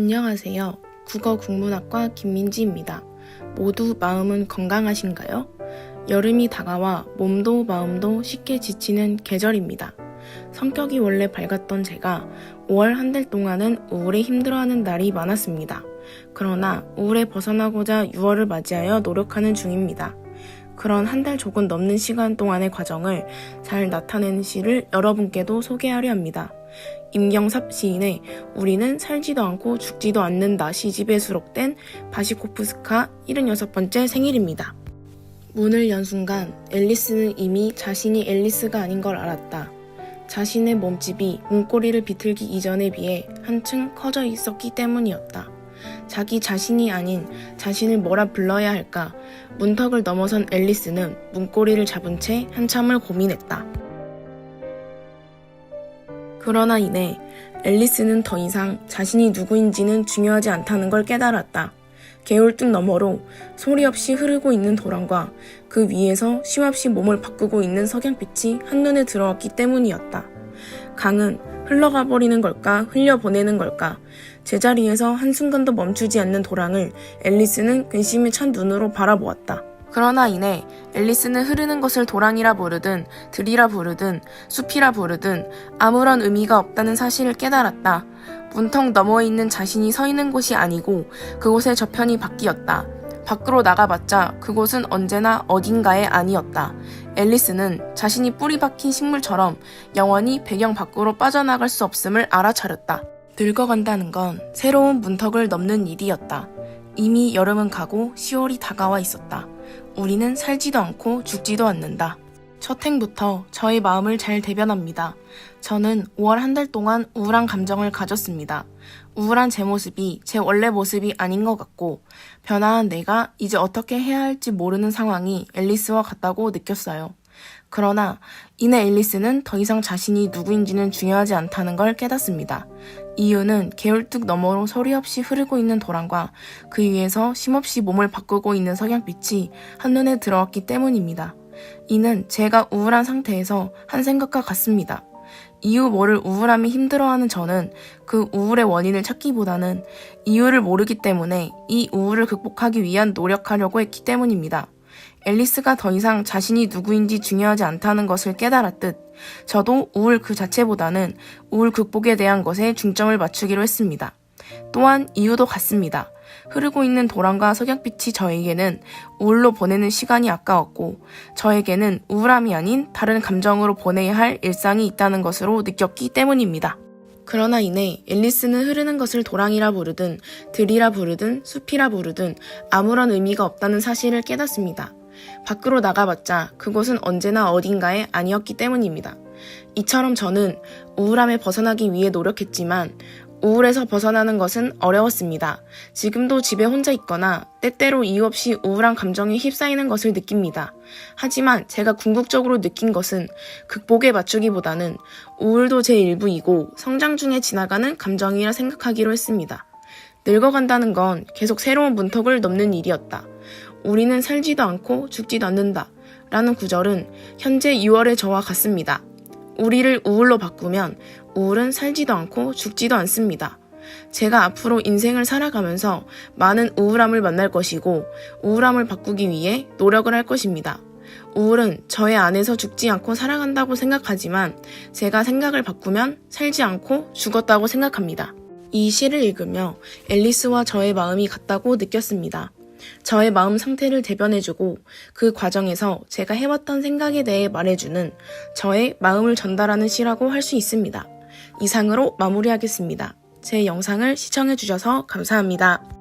안녕하세요. 국어국문학과 김민지입니다. 모두 마음은 건강하신가요? 여름이 다가와 몸도 마음도 쉽게 지치는 계절입니다. 성격이 원래 밝았던 제가 5월 한 달 동안은 우울에 힘들어하는 날이 많았습니다. 그러나 우울에 벗어나고자 6월을 맞이하여 노력하는 중입니다. 그런 한 달 조금 넘는 시간 동안의 과정을 잘 나타내는 시를 여러분께도 소개하려 합니다. 임경삽 시인의 우리는 살지도 않고 죽지도 않는다 시집에 수록된 바시코프스카 76번째 생일입니다. 문을 연 순간 앨리스는 이미 자신이 앨리스가 아닌 걸 알았다. 자신의 몸집이 문고리를 비틀기 이전에 비해 한층 커져 있었기 때문이었다. 자기 자신이 아닌 자신을 뭐라 불러야 할까? 문턱을 넘어선 앨리스는 문고리를 잡은 채 한참을 고민했다. 그러나 이내 앨리스는 더 이상 자신이 누구인지는 중요하지 않다는 걸 깨달았다. 개울등 너머로 소리 없이 흐르고 있는 도랑과 그 위에서 쉼없이 몸을 바꾸고 있는 석양빛이 한눈에 들어왔기 때문이었다. 강은 흘러가 버리는 걸까 흘려보내는 걸까 제자리에서 한순간도 멈추지 않는 도랑을 앨리스는 근심에 찬 눈으로 바라보았다. 그러나 이내 앨리스는 흐르는 것을 도랑이라 부르든 들이라 부르든 숲이라 부르든 아무런 의미가 없다는 사실을 깨달았다. 문턱 너머에 있는 자신이 서 있는 곳이 아니고 그곳의 저편이 바뀌었다. 밖으로 나가봤자 그곳은 언제나 어딘가에 아니었다. 앨리스는 자신이 뿌리 박힌 식물처럼 영원히 배경 밖으로 빠져나갈 수 없음을 알아차렸다. 늙어간다는 건 새로운 문턱을 넘는 일이었다. 이미 여름은 가고 10월이 다가와 있었다. 우리는 살지도 않고 죽지도 않는다. 첫 행부터 저의 마음을 잘 대변합니다. 저는 5월 한 달 동안 우울한 감정을 가졌습니다. 우울한 제 모습이 제 원래 모습이 아닌 것 같고 변화한 내가 이제 어떻게 해야 할지 모르는 상황이 앨리스와 같다고 느꼈어요. 그러나 이내 앨리스는 더 이상 자신이 누구인지는 중요하지 않다는 걸 깨닫습니다. 이유는 개울뚝 너머로 소리 없이 흐르고 있는 도랑과 그 위에서 쉼없이 몸을 바꾸고 있는 석양빛이 한눈에 들어왔기 때문입니다. 이는 제가 우울한 상태에서 한 생각과 같습니다. 이유 모를 우울함이 힘들어하는 저는 그 우울의 원인을 찾기보다는 이유를 모르기 때문에 이 우울을 극복하기 위한 노력하려고 했기 때문입니다. 앨리스가 더 이상 자신이 누구인지 중요하지 않다는 것을 깨달았듯 저도 우울 그 자체보다는 우울 극복에 대한 것에 중점을 맞추기로 했습니다. 또한 이유도 같습니다. 흐르고 있는 도랑과 석양빛이 저에게는 우울로 보내는 시간이 아까웠고 저에게는 우울함이 아닌 다른 감정으로 보내야 할 일상이 있다는 것으로 느꼈기 때문입니다. 그러나 이내 앨리스는 흐르는 것을 도랑이라 부르든 들이라 부르든 숲이라 부르든 아무런 의미가 없다는 사실을 깨닫습니다. 밖으로 나가봤자 그곳은 언제나 어딘가에 아니었기 때문입니다. 이처럼 저는 우울함에 벗어나기 위해 노력했지만 우울에서 벗어나는 것은 어려웠습니다. 지금도 집에 혼자 있거나 때때로 이유 없이 우울한 감정에 휩싸이는 것을 느낍니다. 하지만 제가 궁극적으로 느낀 것은 극복에 맞추기보다는 우울도 제 일부이고 성장 중에 지나가는 감정이라 생각하기로 했습니다. 늙어간다는 건 계속 새로운 문턱을 넘는 일이었다. 우리는 살지도 않고 죽지도 않는다 라는 구절은 현재 6월의 저와 같습니다. 우리를 우울로 바꾸면 우울은 살지도 않고 죽지도 않습니다. 제가 앞으로 인생을 살아가면서 많은 우울함을 만날 것이고 우울함을 바꾸기 위해 노력을 할 것입니다. 우울은 저의 안에서 죽지 않고 살아간다고 생각하지만 제가 생각을 바꾸면 살지 않고 죽었다고 생각합니다. 이 시를 읽으며 앨리스와 저의 마음이 같다고 느꼈습니다. 저의 마음 상태를 대변해주고 그 과정에서 제가 해왔던 생각에 대해 말해주는 저의 마음을 전달하는 시라고 할 수 있습니다. 이상으로 마무리하겠습니다. 제 영상을 시청해주셔서 감사합니다.